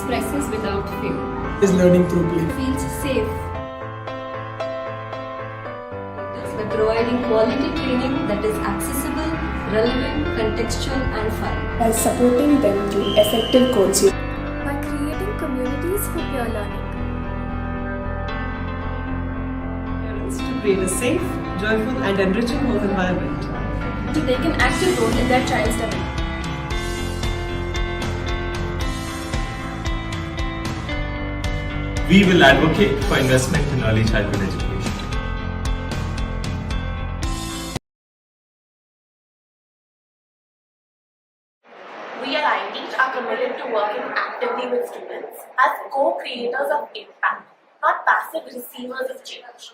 expresses without fear. Is learning through play. Feels safe. By providing quality training that is accessible, relevant, contextual and fun. By supporting them through effective coaching. By creating communities for peer learning. Parents to create a safe, joyful and enriching home environment. To take an active role in their child's development. We will advocate for investment in early childhood education. We at iTeach are committed to working actively with students as co-creators of impact, not passive receivers of change.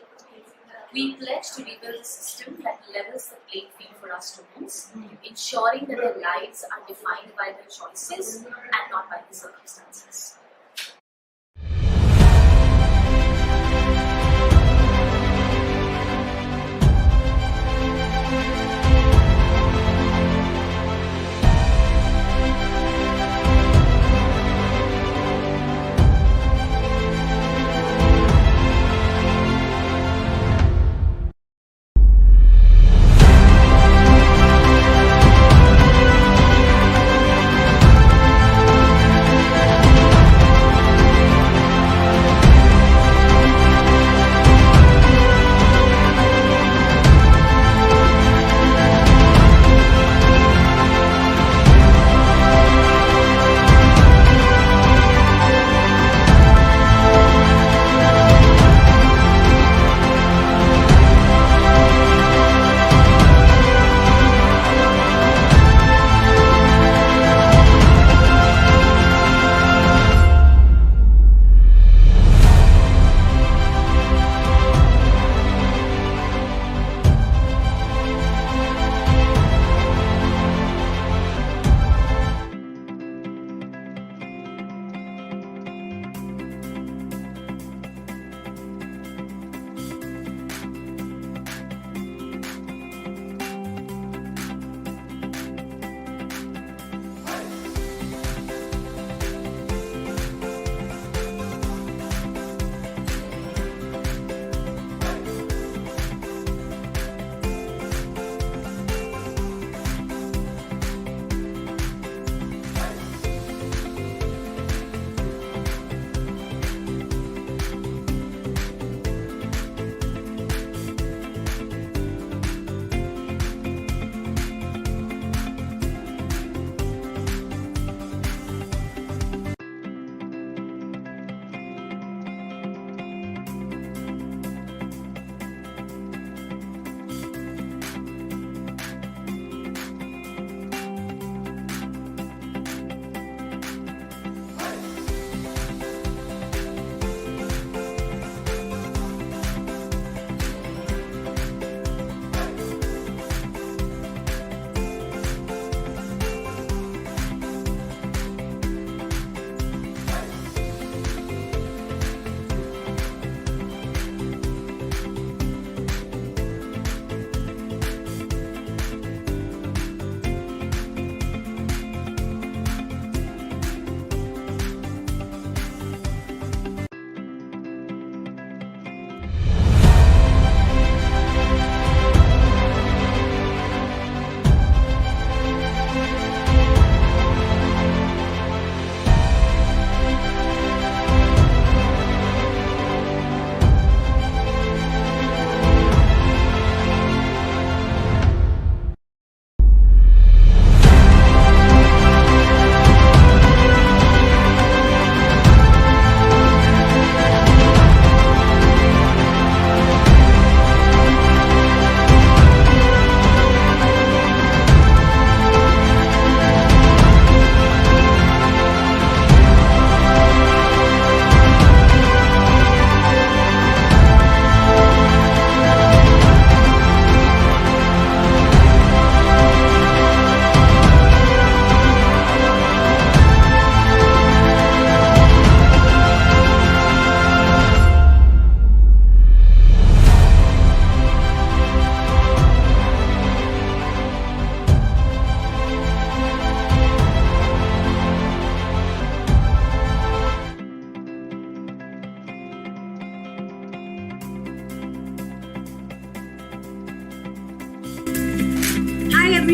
We pledge to rebuild a system that levels the playing field for our students, ensuring that their lives are defined by their choices and not by the circumstances.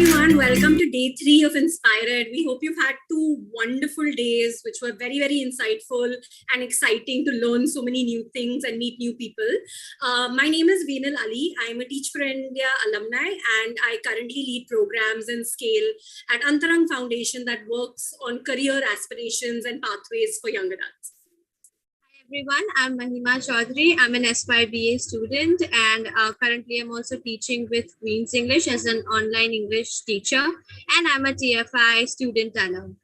everyone. Welcome to day 3 of inspirED. We hope you've had 2 wonderful days, which were very, very insightful and exciting to learn so many new things and meet new people. My name is Veenal Ali. I'm a Teach for India alumni, and I currently lead programs and scale at Antarang Foundation that works on career aspirations and pathways for young adults. Everyone, I'm Mahima Chaudhary. I'm an Aspire BA student, and currently I'm also teaching with Queen's English as an online English teacher, and I'm a TFI student alum.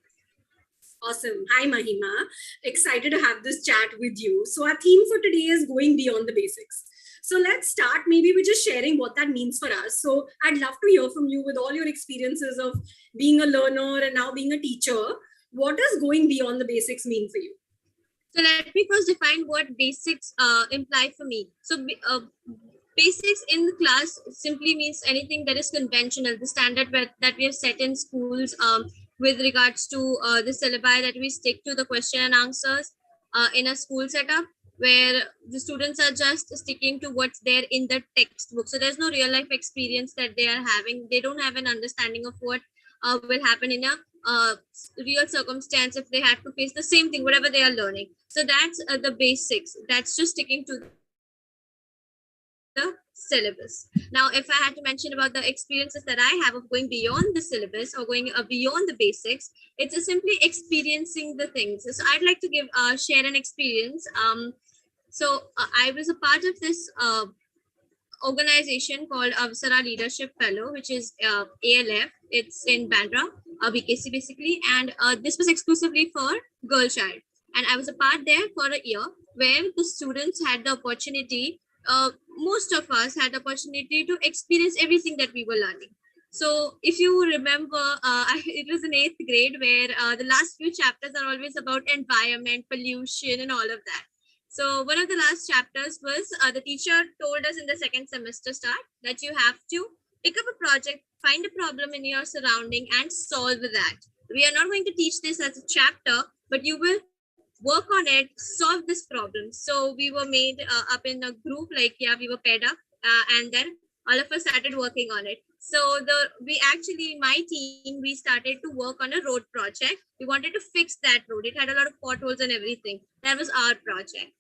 Awesome. Hi, Mahima. Excited to have this chat with you. So our theme for today is going beyond the basics. So let's start maybe with just sharing what that means for us. So I'd love to hear from you with all your experiences of being a learner and now being a teacher. What does going beyond the basics mean for you? So let me first define what basics imply for me. So basics in the class simply means anything that is conventional, the standard that we have set in schools with regards to the syllabi that we stick to, the question and answers in a school setup where the students are just sticking to what's there in the textbook. So there's no real life experience that they are having. They don't have an understanding of what will happen in a real circumstance if they have to face the same thing, whatever they are learning. So that's the basics. That's just sticking to the syllabus. Now, if I had to mention about the experiences that I have of going beyond the syllabus or going beyond the basics, it's simply experiencing the things. So I'd like to share an experience. I was a part of this organization called Avasara Leadership Fellow, which is ALF. It's in Bandra, BKC basically, and this was exclusively for girl child. And I was a part there for a year where the students had the opportunity, most of us had the opportunity to experience everything that we were learning. So if you remember, it was in 8th grade where the last few chapters are always about environment, pollution, and all of that. So one of the last chapters was the teacher told us in the second semester start that you have to pick up a project, find a problem in your surrounding and solve that. We are not going to teach this as a chapter, but you will work on it, solve this problem. So we were made up in a group, we were paired up and then all of us started working on it. So my team, we started to work on a road project. We wanted to fix that road. It had a lot of potholes and everything. That was our project.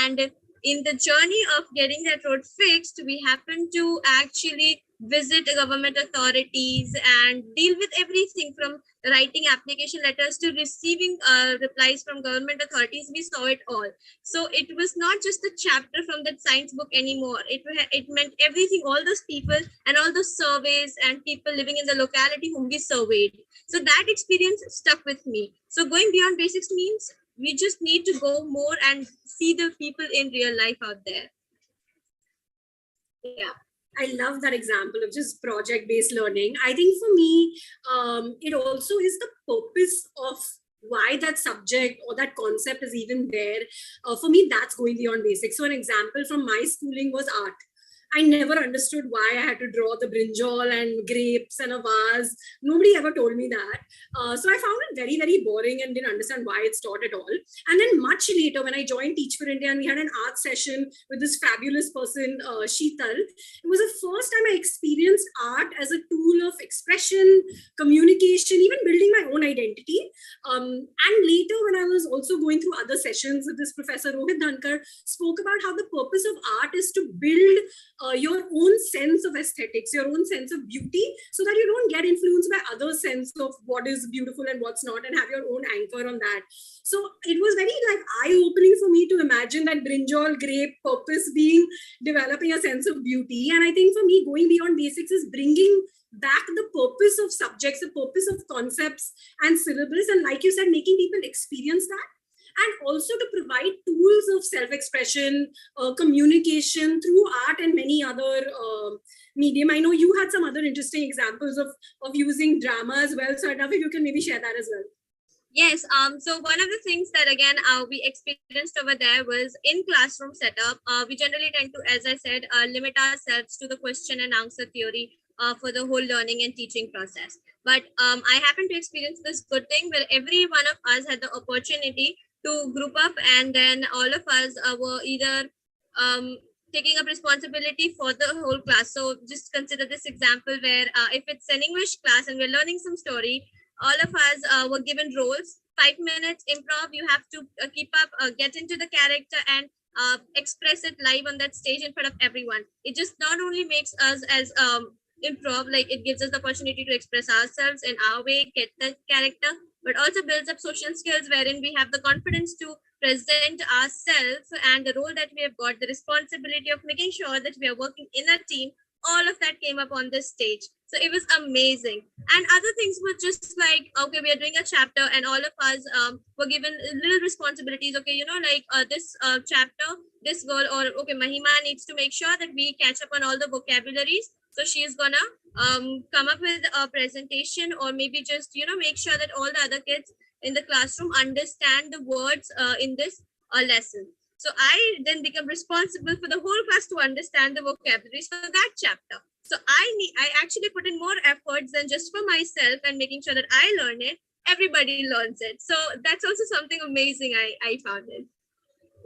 And in the journey of getting that road fixed, we happened to actually visit government authorities and deal with everything from writing application letters to receiving replies from government authorities. We saw it all. So it was not just a chapter from that science book anymore. It meant everything, all those people and all those surveys and people living in the locality whom we surveyed. So that experience stuck with me. So going beyond basics means we just need to go more and see the people in real life out there. Yeah. I love that example of just project-based learning. I think for me, it also is the purpose of why that subject or that concept is even there. For me, that's going beyond basics. So an example from my schooling was art. I never understood why I had to draw the brinjal and grapes and a vase. Nobody ever told me that. So I found it very, very boring and didn't understand why it's taught at all. And then much later, when I joined Teach for India and we had an art session with this fabulous person, Sheetal, it was the first time I experienced art as a tool of expression, communication, even building my own identity. And later, when I was also going through other sessions with this professor, Rohit Dhankar, spoke about how the purpose of art is to build your own sense of aesthetics, your own sense of beauty, so that you don't get influenced by other sense of what is beautiful and what's not, and have your own anchor on that. So it was very eye-opening for me to imagine that brinjal grape purpose being developing a sense of beauty. And I think for me, going beyond basics is bringing back the purpose of subjects, the purpose of concepts and syllabus, and like you said, making people experience that. And also to provide tools of self-expression, communication through art and many other medium. I know you had some other interesting examples of using drama as well. So I'd love if you can maybe share that as well. Yes. So one of the things that again we experienced over there was in classroom setup. We generally tend to, as I said, limit ourselves to the question and answer theory for the whole learning and teaching process. But I happened to experience this good thing where every one of us had the opportunity to group up, and then all of us were either taking up responsibility for the whole class. So just consider this example where if it's an English class and we're learning some story, all of us were given roles. 5 minutes improv, you have to keep up, get into the character and express it live on that stage in front of everyone. It just not only makes us as improv, like it gives us the opportunity to express ourselves in our way, get the character, but also builds up social skills wherein we have the confidence to present ourselves and the role that we have got, the responsibility of making sure that we are working in a team. All of that came up on this stage. So it was amazing. And other things were just like, okay, we are doing a chapter and all of us were given little responsibilities. Okay, you know, like this chapter, this girl or okay, Mahima needs to make sure that we catch up on all the vocabularies. So she is gonna come up with a presentation or maybe just, you know, make sure that all the other kids in the classroom understand the words in this lesson. So I then become responsible for the whole class to understand the vocabularies for that chapter. So I actually put in more efforts than just for myself and making sure that I learn it. Everybody learns it. So that's also something amazing I found it.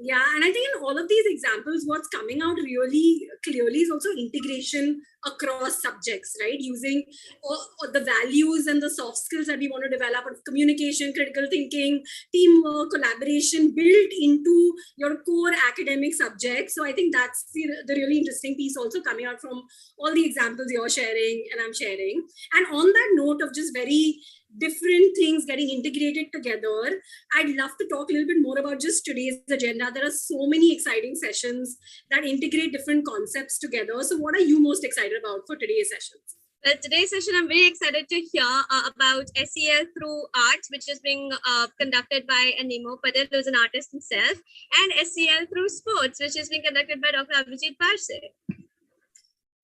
Yeah, and I think in all of these examples, what's coming out really clearly is also integration across subjects, right? Using all the values and the soft skills that we want to develop of communication, critical thinking, teamwork, collaboration built into your core academic subjects. So I think that's the really interesting piece also coming out from all the examples you're sharing and I'm sharing. And on that note of just very different things getting integrated together, I'd love to talk a little bit more about just today's agenda. There are so many exciting sessions that integrate different concepts together. So what are you most excited about for today's sessions? Today's session, I'm very excited to hear about SEL through arts, which is being conducted by Nemo Patel, who's an artist himself, and SEL through sports, which is being conducted by Dr. Abhijit Parse.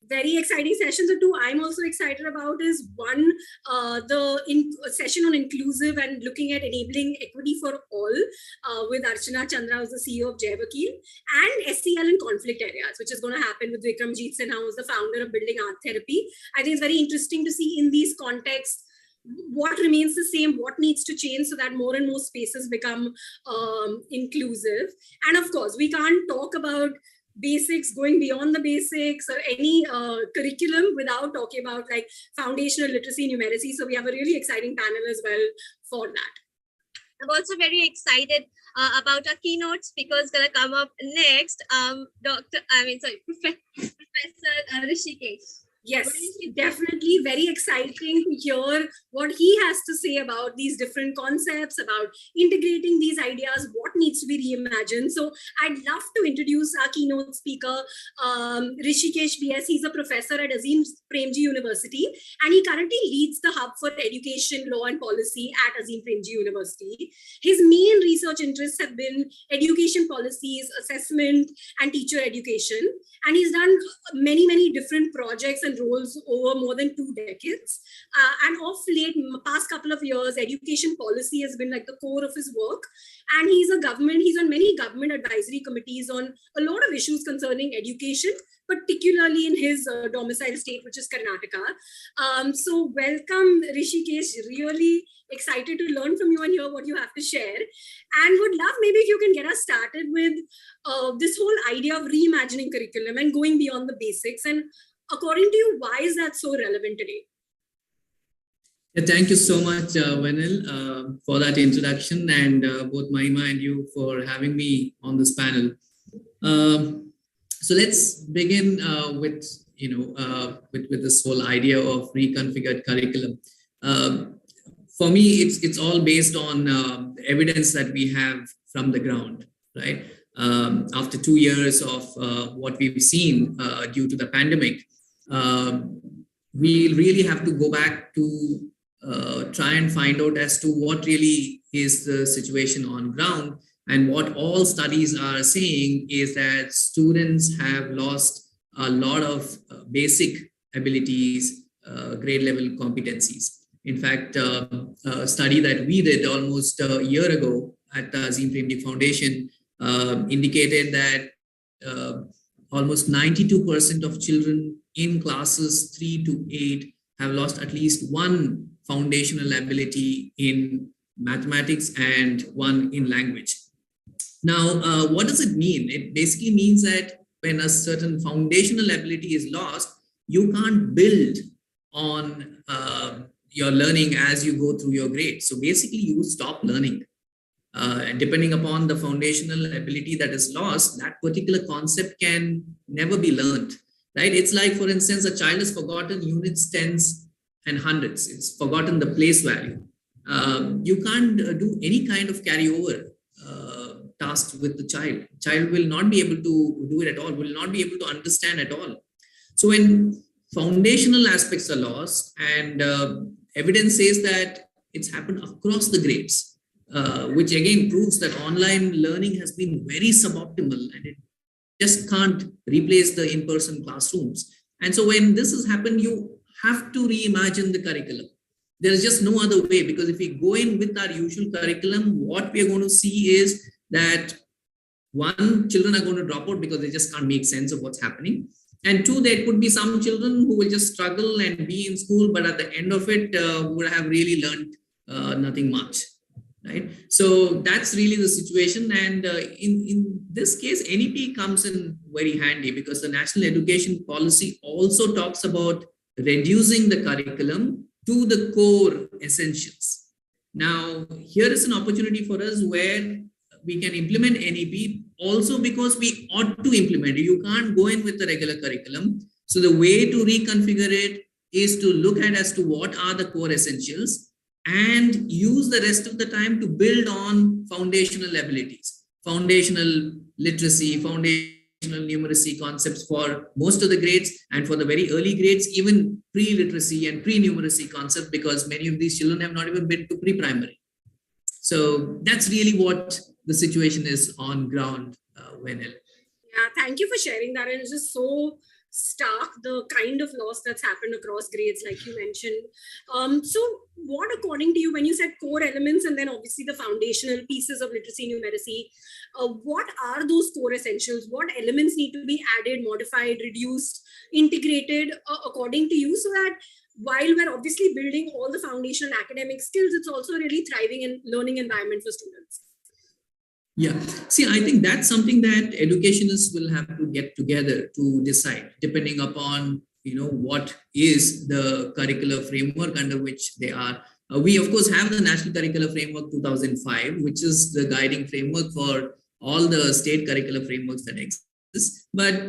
Very exciting sessions. The two I'm also excited about is one, session on inclusive and looking at enabling equity for all with Archana Chandra, who's the CEO of Jai Vakil, and SEL in conflict areas, which is going to happen with Vikramjit Sinha, who's the founder of Building Art Therapy. I think it's very interesting to see in these contexts what remains the same, what needs to change so that more and more spaces become inclusive. And of course, we can't talk about basics, going beyond the basics or any curriculum without talking about like foundational literacy and numeracy. So we have a really exciting panel as well for that. I'm also very excited about our keynote speakers gonna come up next. Professor Rishikesh. Yes, definitely very exciting to hear what he has to say about these different concepts, about integrating these ideas, what needs to be reimagined. So I'd love to introduce our keynote speaker, Rishikesh BS. He's a professor at Azim Premji University, and he currently leads the Hub for Education, Law and Policy at Azim Premji University. His main research interests have been education policies, assessment, and teacher education. And he's done many, many different projects and roles over more than 2 decades. And of late, past couple of years, education policy has been like the core of his work. And he's on many government advisory committees on a lot of issues concerning education, particularly in his domicile state, which is Karnataka. So welcome, Rishikesh. Really excited to learn from you and hear what you have to share. And would love maybe if you can get us started with this whole idea of reimagining curriculum and going beyond the basics. And according to you, why is that so relevant today? Yeah, thank you so much, Vanil, for that introduction, and both Mahima and you for having me on this panel. So let's begin with this whole idea of reconfigured curriculum. For me, it's all based on evidence that we have from the ground, right? After 2 years of what we've seen due to the pandemic, we really have to go back to try and find out as to what really is the situation on ground. And what all studies are saying is that students have lost a lot of basic abilities, grade level competencies. In fact, a study that we did almost a year ago at the Azim Premji Foundation indicated that almost 92% of children in classes 3 to 8 have lost at least one foundational ability in mathematics and one in language. Now, what does it mean? It basically means that when a certain foundational ability is lost, you can't build on your learning as you go through your grades. So basically, you stop learning. And depending upon the foundational ability that is lost, that particular concept can never be learned, right? It's like, for instance, a child has forgotten units, tens, and hundreds. It's forgotten the place value. You can't do any kind of carryover tasks with the child. Child will not be able to do it at all, will not be able to understand at all. So when foundational aspects are lost, and evidence says that it's happened across the grades, which again proves that online learning has been very suboptimal and it just can't replace the in-person classrooms. And so when this has happened, you have to reimagine the curriculum. There is just no other way, because if we go in with our usual curriculum, what we are going to see is that one, children are going to drop out because they just can't make sense of what's happening. And two, there could be some children who will just struggle and be in school, but at the end of it would have really learned nothing much, right? So that's really the situation. And in this case, NEP comes in very handy, because the National Education Policy also talks about reducing the curriculum to the core essentials. Now, here is an opportunity for us where we can implement NEP also because we ought to implement it. You can't go in with the regular curriculum. So the way to reconfigure it is to look at as to what are the core essentials and use the rest of the time to build on foundational abilities, foundational literacy, foundational numeracy concepts for most of the grades, and for the very early grades, even pre-literacy and pre-numeracy concept, because many of these children have not even been to pre-primary. So that's really what the situation is on ground, Wenel. Yeah, thank you for sharing that. And it's just so stark, the kind of loss that's happened across grades, like you mentioned. So what, according to you, when you said core elements and then obviously the foundational pieces of literacy, numeracy, what are those core essentials? What elements need to be added, modified, reduced, integrated according to you, so that while we're obviously building all the foundational academic skills, it's also a really thriving and learning environment for students? Yeah, see, I think that's something that educationists will have to get together to decide, depending upon, what is the curricular framework under which they are. We, of course, have the National Curricular Framework 2005, which is the guiding framework for all the state curricular frameworks that exist. But,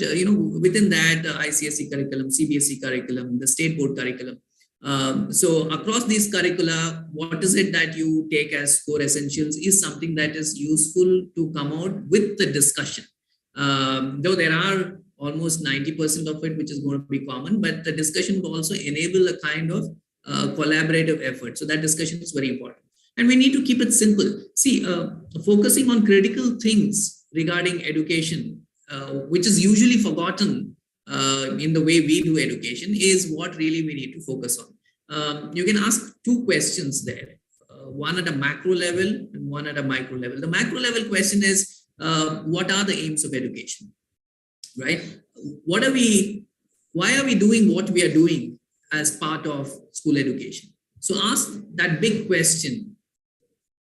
within that, ICSE curriculum, CBSE curriculum, the state board curriculum. So across these curricula, what is it that you take as core essentials is something that is useful to come out with the discussion. Though there are almost 90% of it which is going to be common, but the discussion would also enable a kind of collaborative effort. So that discussion is very important. And we need to keep it simple. See, focusing on critical things regarding education, which is usually forgotten in the way we do education, is what really we need to focus on. You can ask two questions there, one at a macro level and one at a micro level. The macro level question is, what are the aims of education, right? Why are we doing what we are doing as part of school education? So ask that big question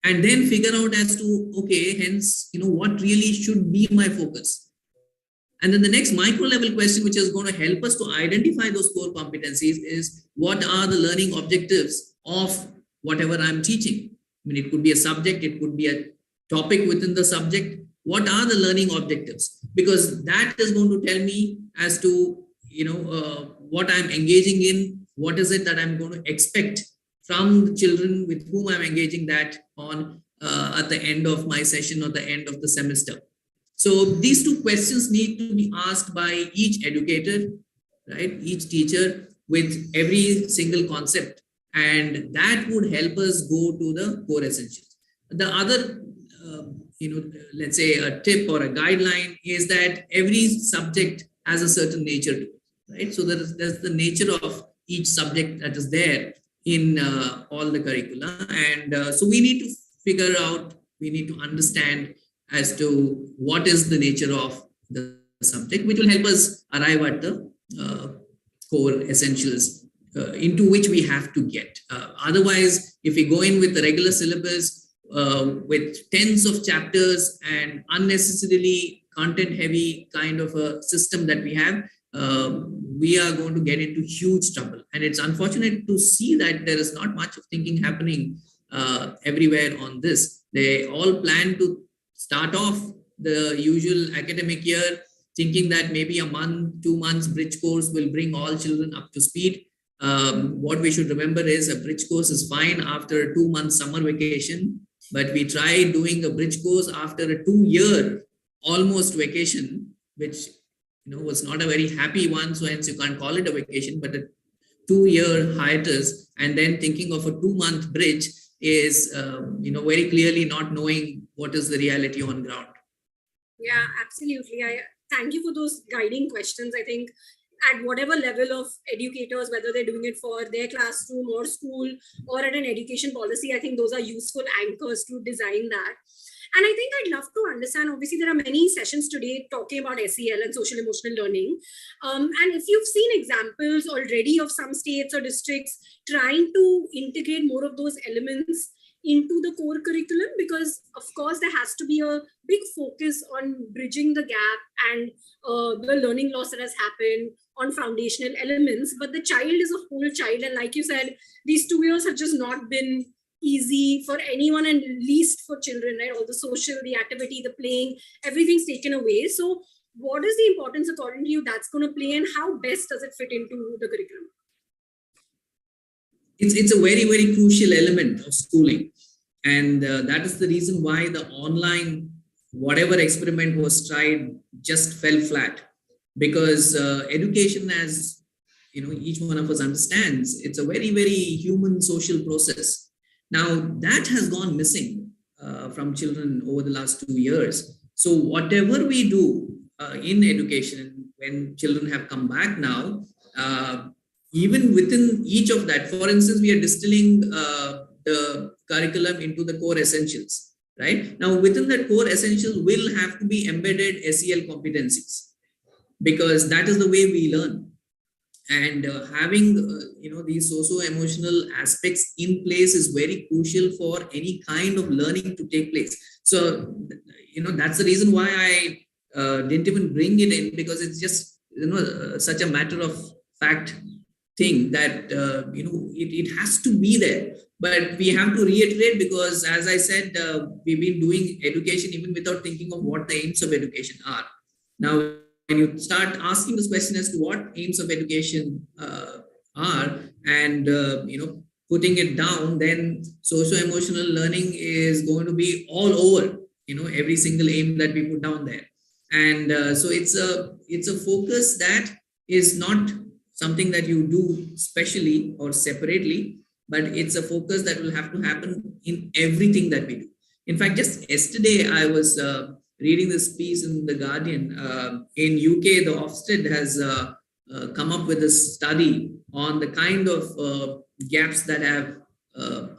and then figure out as to, okay, hence, what really should be my focus? And then the next micro level question, which is going to help us to identify those core competencies, is what are the learning objectives of whatever I'm teaching? I mean, it could be a subject, it could be a topic within the subject. What are the learning objectives? Because that is going to tell me as to, what I'm engaging in, what is it that I'm going to expect from the children with whom I'm engaging that on at the end of my session or the end of the semester. So these two questions need to be asked by each educator, right? Each teacher with every single concept. And that would help us go to the core essentials. The other, let's say a tip or a guideline is that every subject has a certain nature to it, right? So there's the nature of each subject that is there in all the curricula. And so we need to figure out, we need to understand as to what is the nature of the subject, which will help us arrive at the core essentials into which we have to get. Otherwise, if we go in with the regular syllabus with tens of chapters and unnecessarily content heavy kind of a system that we have, we are going to get into huge trouble. And it's unfortunate to see that there is not much of thinking happening everywhere on this. They all plan to start off the usual academic year thinking that maybe a month, 2 months bridge course will bring all children up to speed. What we should remember is a bridge course is fine after a 2 month summer vacation, but we tried doing a bridge course after a 2-year almost vacation, which was not a very happy one. So hence you can't call it a vacation, but a 2-year hiatus, and then thinking of a 2-month bridge is very clearly not knowing what is the reality on ground. Yeah, absolutely. I thank you for those guiding questions. I think at whatever level of educators, whether they're doing it for their classroom or school or at an education policy, I think those are useful anchors to design that. And I think I'd love to understand, obviously, there are many sessions today talking about SEL and social emotional learning. And if you've seen examples already of some states or districts trying to integrate more of those elements into the core curriculum, because of course there has to be a big focus on bridging the gap and the learning loss that has happened on foundational elements. But the child is a whole child, and like you said, these 2 years have just not been easy for anyone, and least for children, right? All the social, the activity, the playing, everything's taken away. So what is the importance, according to you, that's going to play, and how best does it fit into the curriculum? It's a very, very crucial element of schooling. And that is the reason why the online, whatever experiment was tried, just fell flat. Because education, as each one of us understands, it's a very, very human social process. Now, that has gone missing from children over the last 2 years. So whatever we do in education, when children have come back now, even within each of that, for instance, we are distilling the curriculum into the core essentials, right? Now, within that core essentials will have to be embedded SEL competencies, because that is the way we learn. And having these socio-emotional aspects in place is very crucial for any kind of learning to take place. So that's the reason why I didn't even bring it in, because it's just such a matter of fact thing that it has to be there. But we have to reiterate, because as I said, we've been doing education even without thinking of what the aims of education are. Now, when you start asking this question as to what aims of education are, and putting it down, then socio-emotional learning is going to be all over every single aim that we put down there. And so it's a focus that is not something that you do specially or separately, but it's a focus that will have to happen in everything that we do. In fact, just yesterday I was reading this piece in The Guardian. In UK, the Ofsted has come up with a study on the kind of gaps that have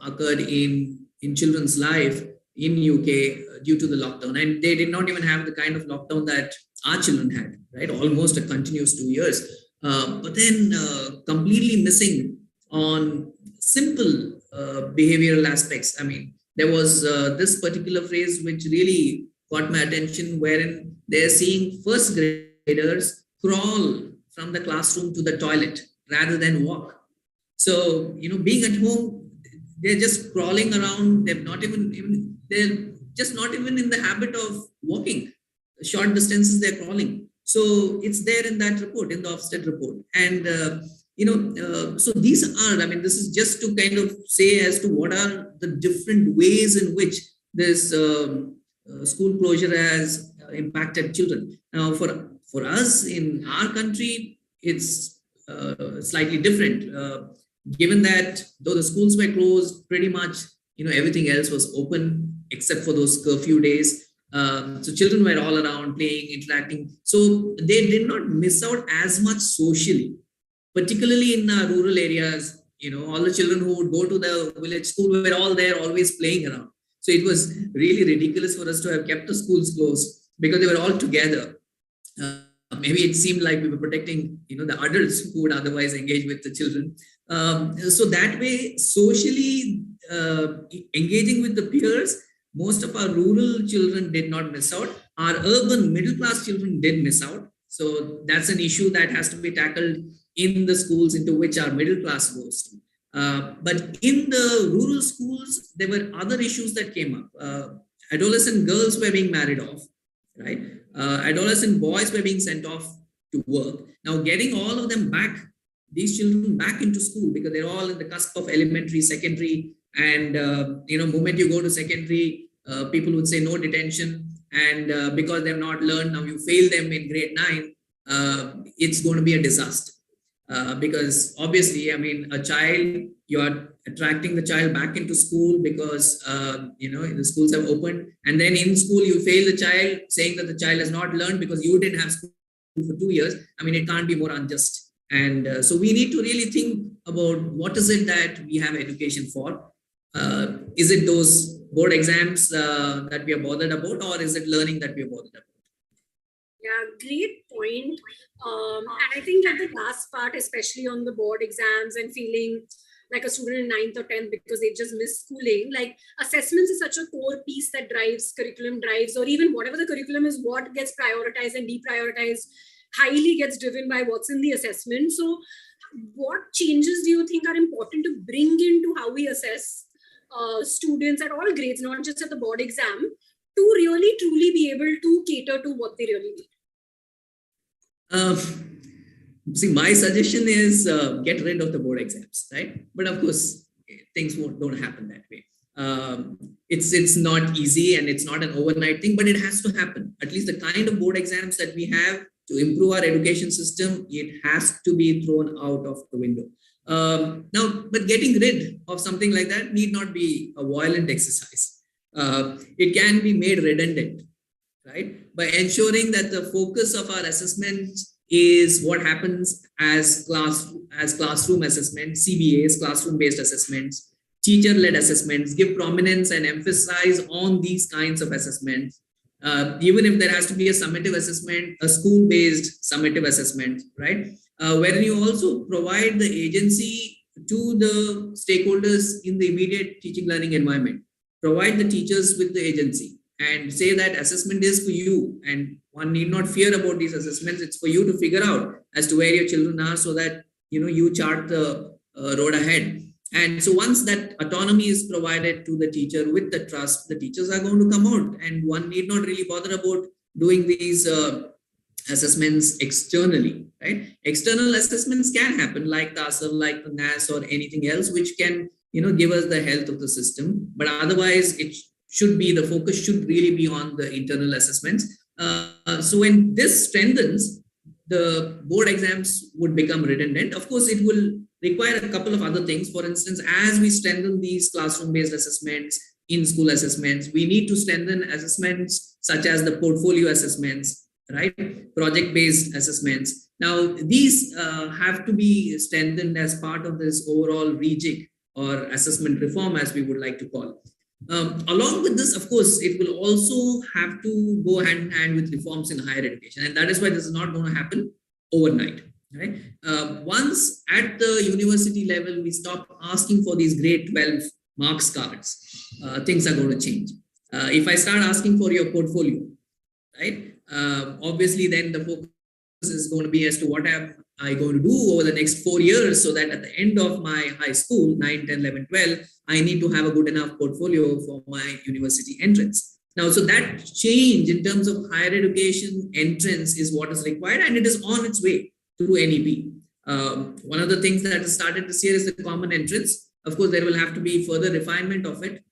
occurred in children's life in UK due to the lockdown. And they did not even have the kind of lockdown that our children had, right? Almost a continuous 2 years. But then completely missing on simple behavioral aspects. I mean, there was this particular phrase which really got my attention, wherein they're seeing first graders crawl from the classroom to the toilet rather than walk. So, being at home, they're just crawling around. They're just not even in the habit of walking. Short distances, they're crawling. So it's there in that report, in the Ofsted report. And, so these are, this is just to kind of say as to what are the different ways in which this school closure has impacted children. Now, for us in our country, it's slightly different. Given that though the schools were closed, pretty much, everything else was open except for those curfew days. So children were all around playing, interacting. So they did not miss out as much socially, particularly in rural areas. All the children who would go to the village school were all there, always playing around. So it was really ridiculous for us to have kept the schools closed because they were all together. Maybe it seemed like we were protecting, the adults who would otherwise engage with the children. So that way, socially engaging with the peers, most of our rural children did not miss out. our urban middle class children did miss out. So that's an issue that has to be tackled in the schools into which our middle class goes to. But in the rural schools, there were other issues that came up. Adolescent girls were being married off, right? Adolescent boys were being sent off to work. Now, getting all of them back, these children back into school, because they're all in the cusp of elementary, secondary, and moment you go to secondary, people would say no detention, and because they've not learned, now you fail them in grade 9, it's going to be a disaster. Because obviously, I mean, a child, you're attracting the child back into school because, the schools have opened. And then in school, you fail the child, saying that the child has not learned because you didn't have school for 2 years. I mean, it can't be more unjust. And so we need to really think about what is it that we have education for? Is it those board exams that we are bothered about, or is it learning that we are bothered about? Yeah, great point. And I think that the last part, especially on the board exams and feeling like a student in 9th or 10th because they just missed schooling, like assessments is such a core piece that drives curriculum drives, or even whatever the curriculum is, what gets prioritized and deprioritized highly gets driven by what's in the assessment. So what changes do you think are important to bring into how we assess students at all grades, not just at the board exam, to really truly be able to cater to what they really need? See, my suggestion is get rid of the board exams, right? But of course, things don't happen that way. It's not easy and it's not an overnight thing, but it has to happen. At least the kind of board exams that we have to improve our education system, it has to be thrown out of the window. But getting rid of something like that need not be a violent exercise. It can be made redundant, right? By ensuring that the focus of our assessment is what happens as classroom assessments, CBAs, classroom-based assessments, teacher-led assessments, give prominence and emphasize on these kinds of assessments. Even if there has to be a summative assessment, a school-based summative assessment, right? Wherein you also provide the agency to the stakeholders in the immediate teaching learning environment. Provide the teachers with the agency and say that assessment is for you, and one need not fear about these assessments. It's for you to figure out as to where your children are, so that you chart the road ahead. And so once that autonomy is provided to the teacher with the trust, the teachers are going to come out, and one need not really bother about doing these assessments externally, right? External assessments can happen like the ASR, like the NAS, or anything else, which can give us the health of the system. But otherwise, it should be, the focus should really be on the internal assessments. So when this strengthens, the board exams would become redundant. Of course, it will require a couple of other things. For instance, as we strengthen these classroom-based assessments, in-school assessments, we need to strengthen assessments such as the portfolio assessments, right? Project-based assessments. Now, these have to be strengthened as part of this overall rejig or assessment reform, as we would like to call it. Along with this, of course, it will also have to go hand in hand with reforms in higher education. And that is why this is not going to happen overnight, right? Once at the university level, we stop asking for these grade 12 marks cards, things are going to change. If I start asking for your portfolio, right? Obviously, then the focus is going to be as to what am I going to do over the next 4 years, so that at the end of my high school, 9, 10, 11, 12, I need to have a good enough portfolio for my university entrance. Now, so that change in terms of higher education entrance is what is required, and it is on its way through NEP. One of the things that has started this year is the common entrance. Of course, there will have to be further refinement of it.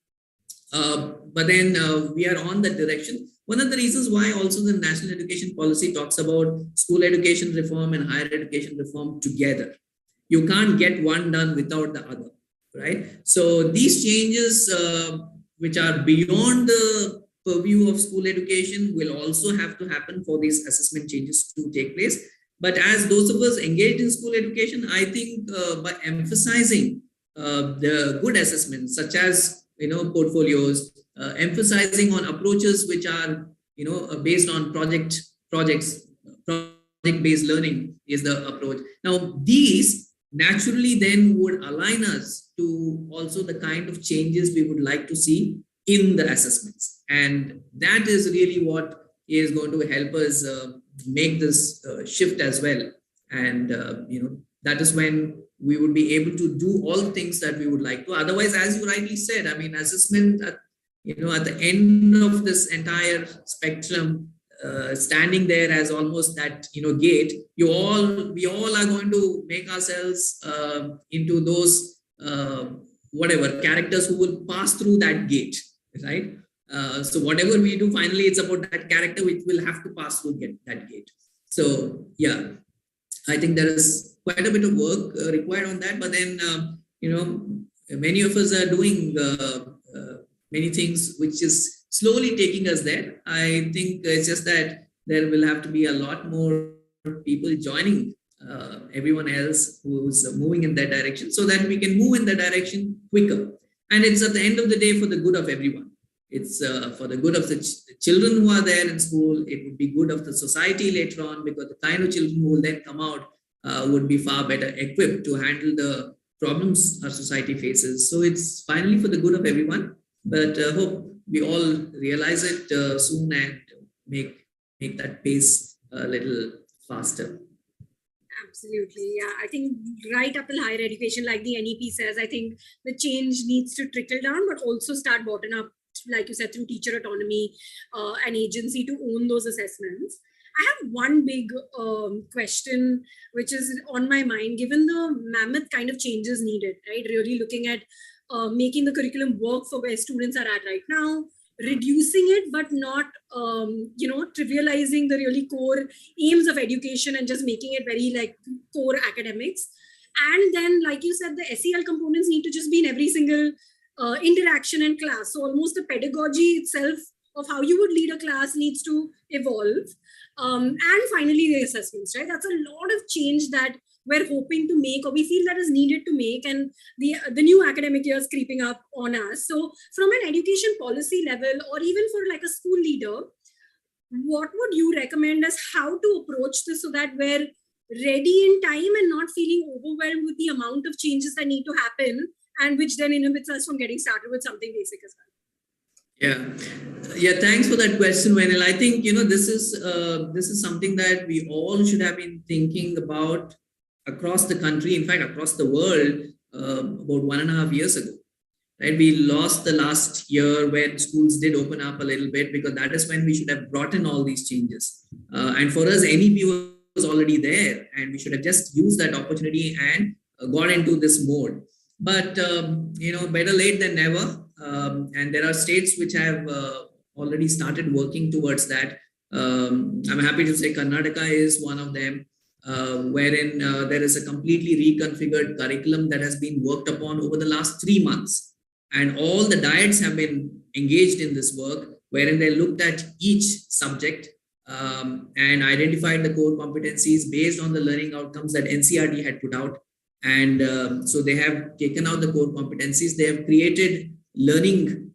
But then we are on that direction. One of the reasons why also the national education policy talks about school education reform and higher education reform together. You can't get one done without the other, right? So these changes, which are beyond the purview of school education, will also have to happen for these assessment changes to take place. But as those of us engaged in school education, I think by emphasizing the good assessments, such as portfolios, emphasizing on approaches which are based on project-based learning is the approach. Now, these naturally then would align us to also the kind of changes we would like to see in the assessments, and that is really what is going to help us make this shift as well. And that is when we would be able to do all the things that we would like to. Otherwise, as you rightly said, I mean, assessment at the end of this entire spectrum, standing there as almost that gate, we all are going to make ourselves into those whatever characters who will pass through that gate, right? So whatever we do, finally, it's about that character which will have to pass through that gate. So yeah, I think there is quite a bit of work required on that. But then many of us are doing many things which is slowly taking us there. I think it's just that there will have to be a lot more people joining everyone else who's moving in that direction, so that we can move in that direction quicker. And it's at the end of the day for the good of everyone. It's for the good of the children who are there in school. It would be good of the society later on, because the kind of children who will then come out would be far better equipped to handle the problems our society faces. So it's finally for the good of everyone. But hope we all realize it soon and make that pace a little faster. Absolutely. Yeah. I think right up in higher education, like the NEP says, I think the change needs to trickle down, but also start bottom up, like you said, through teacher autonomy and agency to own those assessments. I have one big question which is on my mind, given the mammoth kind of changes needed, right? Really looking at making the curriculum work for where students are at right now, reducing it, but not, trivializing the really core aims of education and just making it very like core academics. And then, like you said, the SEL components need to just be in every single interaction and class. So almost the pedagogy itself of how you would lead a class needs to evolve. And finally, the assessments, right? That's a lot of change that we're hoping to make, or we feel that is needed to make, and the new academic year is creeping up on us. So from an education policy level, or even for like a school leader, what would you recommend as how to approach this so that we're ready in time and not feeling overwhelmed with the amount of changes that need to happen, and which then inhibits us from getting started with something basic as well? Yeah, thanks for that question, Venil. I think this is something that we all should have been thinking about across the country, in fact across the world, about 1.5 years ago. Right, we lost the last year when schools did open up a little bit, because that is when we should have brought in all these changes. And for us, NEP was already there, and we should have just used that opportunity and got into this mode. But better late than never. And there are states which have already started working towards that. I'm happy to say Karnataka is one of them, wherein there is a completely reconfigured curriculum that has been worked upon over the last 3 months. And all the dietes have been engaged in this work, wherein they looked at each subject and identified the core competencies based on the learning outcomes that NCERT had put out. And so they have taken out the core competencies. They have created learning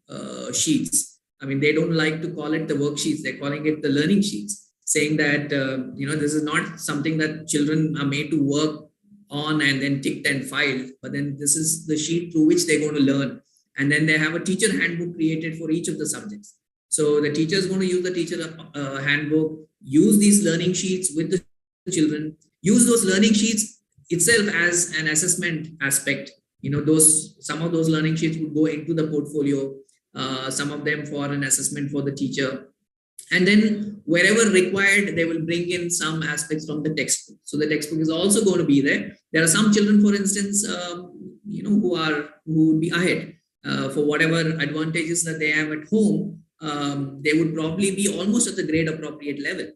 sheets. I mean, they don't like to call it the worksheets. They're calling it the learning sheets, saying that, this is not something that children are made to work on and then ticked and filed, but then this is the sheet through which they're going to learn. And then they have a teacher handbook created for each of the subjects. So the teacher is going to use the teacher handbook, use these learning sheets with the children, use those learning sheets itself as an assessment aspect. Some of those learning sheets would go into the portfolio, some of them for an assessment for the teacher. And then wherever required, they will bring in some aspects from the textbook. So the textbook is also going to be there. There are some children, for instance, who would be ahead. For whatever advantages that they have at home, they would probably be almost at the grade appropriate level.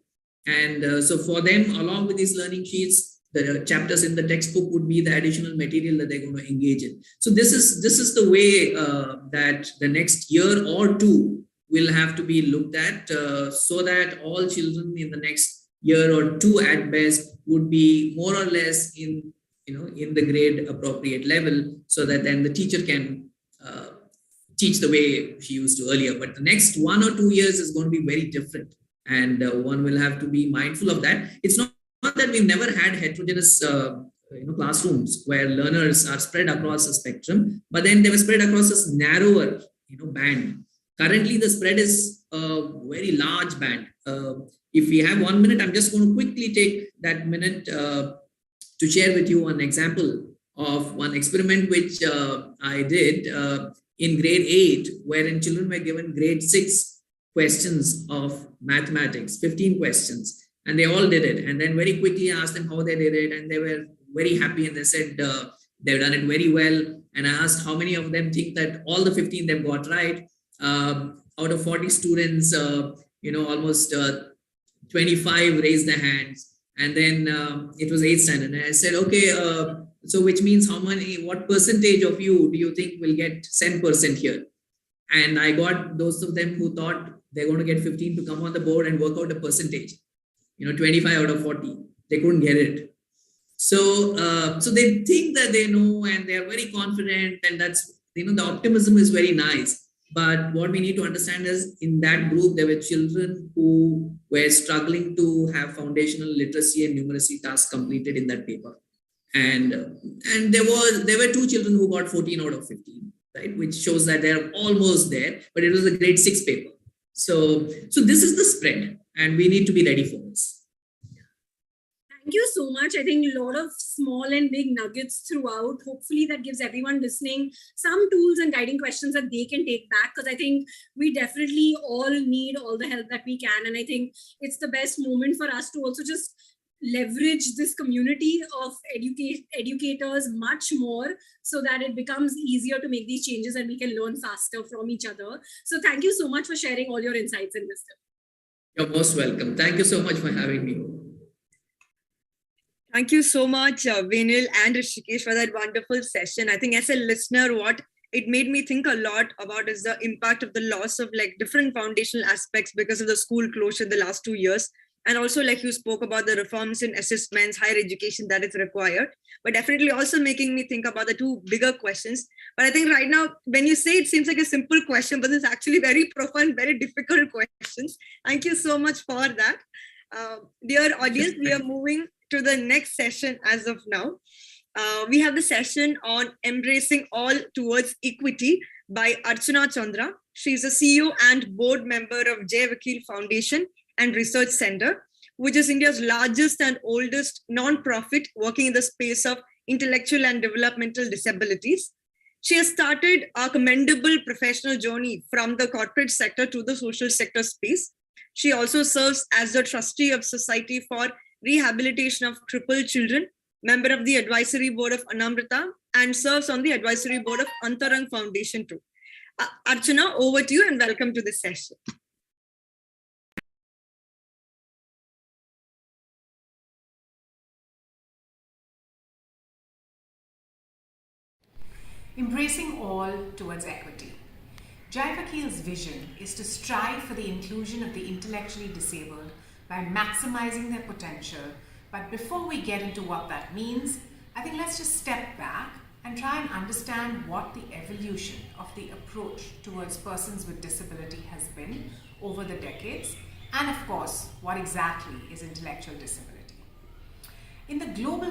And so for them, along with these learning sheets, the chapters in the textbook would be the additional material that they're going to engage in. So this is the way that the next year or two will have to be looked at, so that all children in the next year or two at best would be more or less in the grade appropriate level, so that then the teacher can teach the way she used to earlier. But the next 1 or 2 years is going to be very different, and one will have to be mindful of that. It's not that we've never had heterogeneous classrooms where learners are spread across a spectrum, but then they were spread across this narrower band. Currently, the spread is a very large band. If we have 1 minute, I'm just going to quickly take that minute to share with you an example of one experiment which I did in grade 8, wherein children were given grade 6 questions of mathematics, 15 questions, and they all did it. And then very quickly asked them how they did it, and they were very happy, and they said they've done it very well. And I asked how many of them think that all the 15 they've got right. Out of 40 students, almost 25 raised their hands. And then it was 8th standard. And I said, okay, so which means what percentage of you do you think will get 10% here? And I got those of them who thought they're going to get 15 to come on the board and work out a percentage. 25 out of 40. They couldn't get it. So they think that they know and they're very confident, and that's, the optimism is very nice. But what we need to understand is in that group, there were children who were struggling to have foundational literacy and numeracy tasks completed in that paper. And there were 2 children who got 14 out of 15, right? Which shows that they're almost there, but it was a grade 6 paper. So this is the spread, and we need to be ready for this. Thank you so much. I think a lot of small and big nuggets throughout. Hopefully that gives everyone listening some tools and guiding questions that they can take back, because I think we definitely all need all the help that we can. And I think it's the best moment for us to also just leverage this community of educators much more, so that it becomes easier to make these changes and we can learn faster from each other. So thank you so much for sharing all your insights and wisdom. You're most welcome. Thank you so much for having me. Thank you so much, Venil and Rishikesh, for that wonderful session. I think as a listener, what it made me think a lot about is the impact of the loss of different foundational aspects because of the school closure the last 2 years. And also, you spoke about the reforms in assessments, higher education that is required, but definitely also making me think about the 2 bigger questions. But I think right now, when you say it seems like a simple question, but it's actually very profound, very difficult questions. Thank you so much for that. Dear audience, we are moving to the next session as of now. We have the session on Embracing All Towards Equity by Archana Chandra. She's a CEO and board member of Jai Vakil Foundation and Research Center, which is India's largest and oldest non-profit working in the space of intellectual and developmental disabilities. She has started a commendable professional journey from the corporate sector to the social sector space. She also serves as the trustee of Society for Rehabilitation of Crippled Children, member of the advisory board of Anamrita, and serves on the advisory board of Antarang Foundation too. Archana, over to you and welcome to this session. Embracing all towards equity. Jai Vakil's vision is to strive for the inclusion of the intellectually disabled by maximizing their potential. But before we get into what that means, I think let's just step back and try and understand what the evolution of the approach towards persons with disability has been over the decades, and of course, what exactly is intellectual disability. In the global